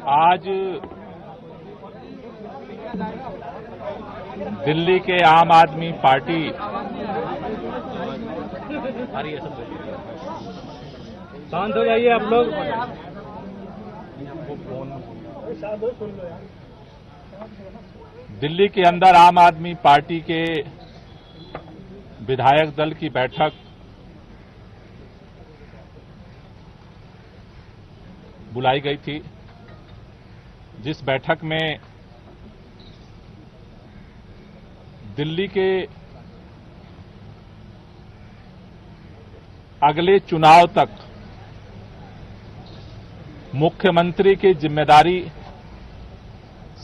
आज दिल्ली के आम आदमी पार्टी शांत हो जाइए आप लोग। दिल्ली के अंदर आम आदमी पार्टी के विधायक दल की बैठक बुलाई गई थी, जिस बैठक में दिल्ली के अगले चुनाव तक मुख्यमंत्री की जिम्मेदारी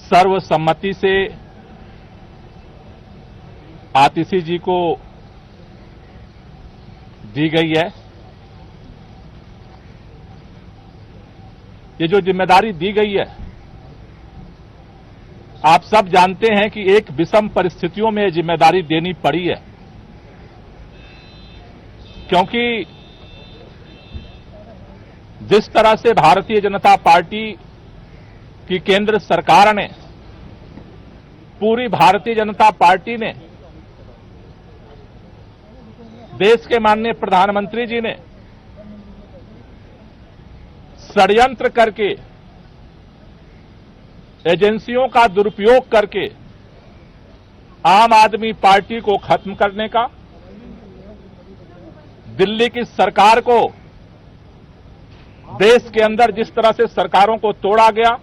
सर्वसम्मति से आतिशी जी को दी गई है। ये जो जिम्मेदारी दी गई है, आप सब जानते हैं कि एक विषम परिस्थितियों में ये जिम्मेदारी देनी पड़ी है, क्योंकि जिस तरह से भारतीय जनता पार्टी की केंद्र सरकार ने, पूरी भारतीय जनता पार्टी ने, देश के माननीय प्रधानमंत्री जी ने षड्यंत्र करके, एजेंसियों का दुरुपयोग करके आम आदमी पार्टी को खत्म करने का, दिल्ली की सरकार को, देश के अंदर जिस तरह से सरकारों को तोड़ा गया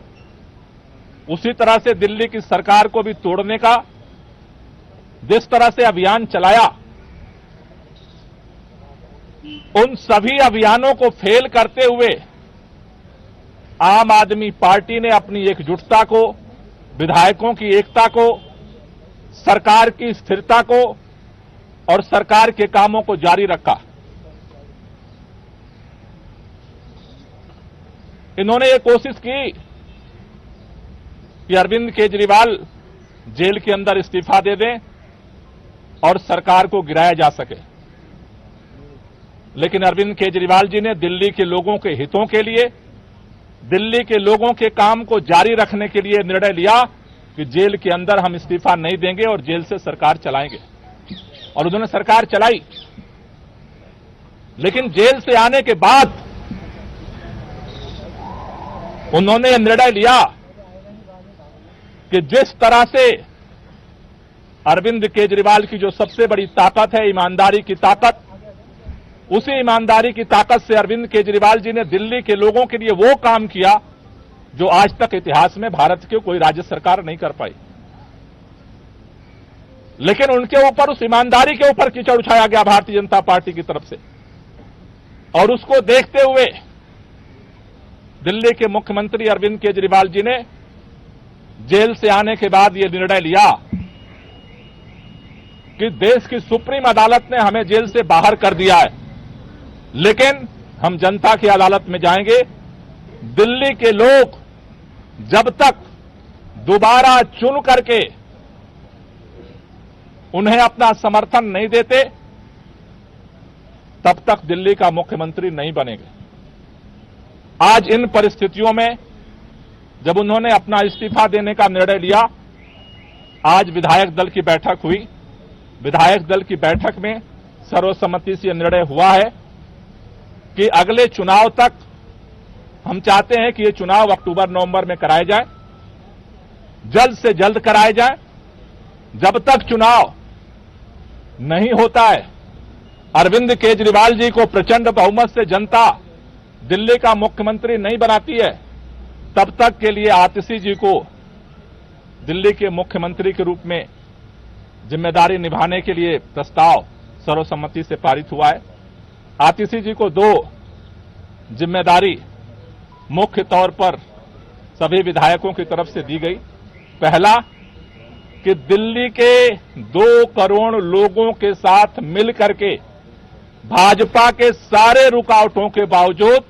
उसी तरह से दिल्ली की सरकार को भी तोड़ने का जिस तरह से अभियान चलाया, उन सभी अभियानों को फेल करते हुए आम आदमी पार्टी ने अपनी एकजुटता को, विधायकों की एकता को, सरकार की स्थिरता को और सरकार के कामों को जारी रखा। इन्होंने ये कोशिश की कि अरविंद केजरीवाल जेल के अंदर इस्तीफा दे दें और सरकार को गिराया जा सके, लेकिन अरविंद केजरीवाल जी ने दिल्ली के लोगों के हितों के लिए, दिल्ली के लोगों के काम को जारी रखने के लिए निर्णय लिया कि जेल के अंदर हम इस्तीफा नहीं देंगे और जेल से सरकार चलाएंगे, और उन्होंने सरकार चलाई। लेकिन जेल से आने के बाद उन्होंने निर्णय लिया कि जिस तरह से अरविंद केजरीवाल की जो सबसे बड़ी ताकत है, ईमानदारी की ताकत, उसी ईमानदारी की ताकत से अरविंद केजरीवाल जी ने दिल्ली के लोगों के लिए वो काम किया जो आज तक इतिहास में भारत की कोई राज्य सरकार नहीं कर पाई। लेकिन उनके ऊपर, उस ईमानदारी के ऊपर कीचड़ उछाया गया भारतीय जनता पार्टी की तरफ से, और उसको देखते हुए दिल्ली के मुख्यमंत्री अरविंद केजरीवाल जी ने जेल से आने के बाद यह निर्णय लिया कि देश की सुप्रीम अदालत ने हमें जेल से बाहर कर दिया है, लेकिन हम जनता की अदालत में जाएंगे। दिल्ली के लोग जब तक दोबारा चुन करके उन्हें अपना समर्थन नहीं देते, तब तक दिल्ली का मुख्यमंत्री नहीं बनेंगे। आज इन परिस्थितियों में जब उन्होंने अपना इस्तीफा देने का निर्णय लिया, आज विधायक दल की बैठक हुई। विधायक दल की बैठक में सर्वसम्मति से निर्णय हुआ है कि अगले चुनाव तक हम चाहते हैं कि ये चुनाव अक्टूबर-नवंबर में कराए जाए, जल्द से जल्द कराए जाए। जब तक चुनाव नहीं होता है, अरविंद केजरीवाल जी को प्रचंड बहुमत से जनता दिल्ली का मुख्यमंत्री नहीं बनाती है, तब तक के लिए आतिशी जी को दिल्ली के मुख्यमंत्री के रूप में जिम्मेदारी निभाने के लिए प्रस्ताव सर्वसम्मति से पारित हुआ है। आतिशी जी को दो जिम्मेदारी मुख्य तौर पर सभी विधायकों की तरफ से दी गई। पहला कि दिल्ली के 2 करोड़ लोगों के साथ मिलकर के भाजपा के सारे रुकावटों के बावजूद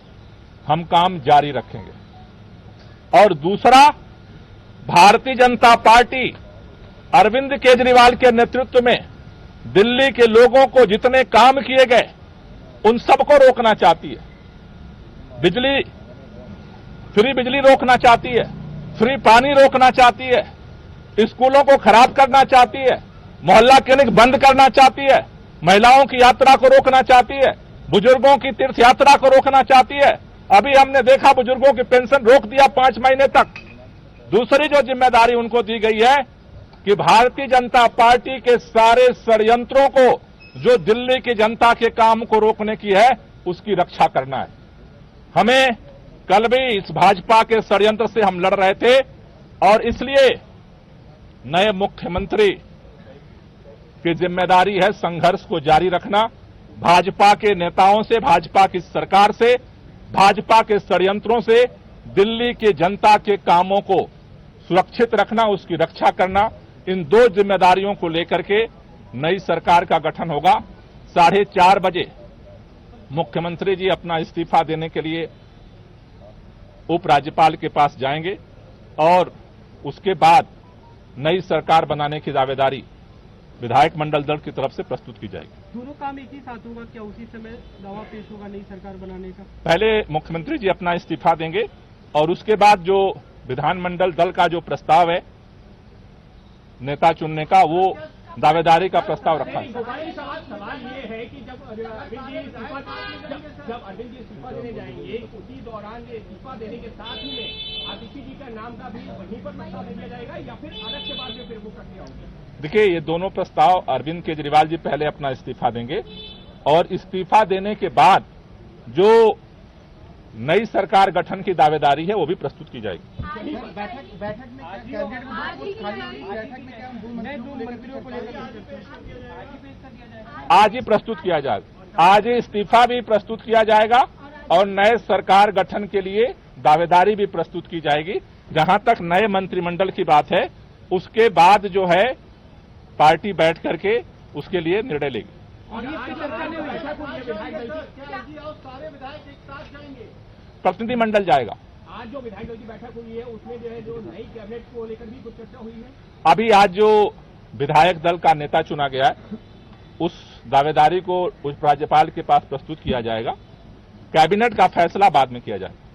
हम काम जारी रखेंगे, और दूसरा, भारतीय जनता पार्टी अरविंद केजरीवाल के नेतृत्व में दिल्ली के लोगों को जितने काम किए गए उन सबको रोकना चाहती है। बिजली फ्री बिजली रोकना चाहती है, फ्री पानी रोकना चाहती है, स्कूलों को खराब करना चाहती है, मोहल्ला क्लिनिक बंद करना चाहती है, महिलाओं की यात्रा को रोकना चाहती है, बुजुर्गों की तीर्थ यात्रा को रोकना चाहती है। अभी हमने देखा बुजुर्गों की पेंशन रोक दिया 5 महीने तक। दूसरी जो जिम्मेदारी उनको दी गई है कि भारतीय जनता पार्टी के सारे षड्यंत्रों को, जो दिल्ली की जनता के काम को रोकने की है, उसकी रक्षा करना है। हमें कल भी इस भाजपा के षड्यंत्र से हम लड़ रहे थे और इसलिए नए मुख्यमंत्री की जिम्मेदारी है संघर्ष को जारी रखना, भाजपा के नेताओं से, भाजपा की सरकार से, भाजपा के षड्यंत्रों से दिल्ली की जनता के कामों को सुरक्षित रखना, उसकी रक्षा करना। इन 2 जिम्मेदारियों को लेकर के नई सरकार का गठन होगा। 4:30 बजे मुख्यमंत्री जी अपना इस्तीफा देने के लिए उपराज्यपाल के पास जाएंगे और उसके बाद नई सरकार बनाने की दावेदारी विधायक मंडल दल की तरफ से प्रस्तुत की जाएगी। दोनों काम एक ही साथ होगा क्या? उसी समय दावा पेश होगा नई सरकार बनाने का? पहले मुख्यमंत्री जी अपना इस्तीफा देंगे और उसके बाद जो विधानमंडल दल का जो प्रस्ताव है नेता चुनने का, वो दावेदारी का प्रस्ताव रखा है। सवाल ये है कि जब अरविंद जी इस्तीफा देने जाएंगे, उसी दौरान इस्तीफा देने के साथ ही में आतिशी जी का नाम का भी वहीं पर प्रस्ताव दिया जाएगा या फिर अलग के बाद में फिर वो प्रक्रिया होगी? देखिए, ये दोनों प्रस्ताव अरविंद केजरीवाल जी पहले अपना इस्तीफा देंगे और इस्तीफा देने के बाद जो नई सरकार गठन की दावेदारी है वो भी प्रस्तुत की जाएगी। बैठक में आज ही प्रस्तुत किया जाएगा। आज ही इस्तीफा भी प्रस्तुत किया जाएगा और नए सरकार गठन के लिए दावेदारी भी प्रस्तुत की जाएगी। जहां तक नए मंत्रिमंडल की बात है, उसके बाद जो है पार्टी बैठ करके उसके लिए निर्णय लेगी। और सारे विधायक एक साथ जाएंगे? प्रतिनिधिमंडल जाएगा। आज जो विधायक दल की बैठक हुई है उसमें जो है जो नई कैबिनेट को लेकर भी कुछ चर्चा हुई है? अभी आज जो विधायक दल का नेता चुना गया है उस दावेदारी को उप राज्यपाल के पास प्रस्तुत किया जाएगा। कैबिनेट का फैसला बाद में किया जाएगा।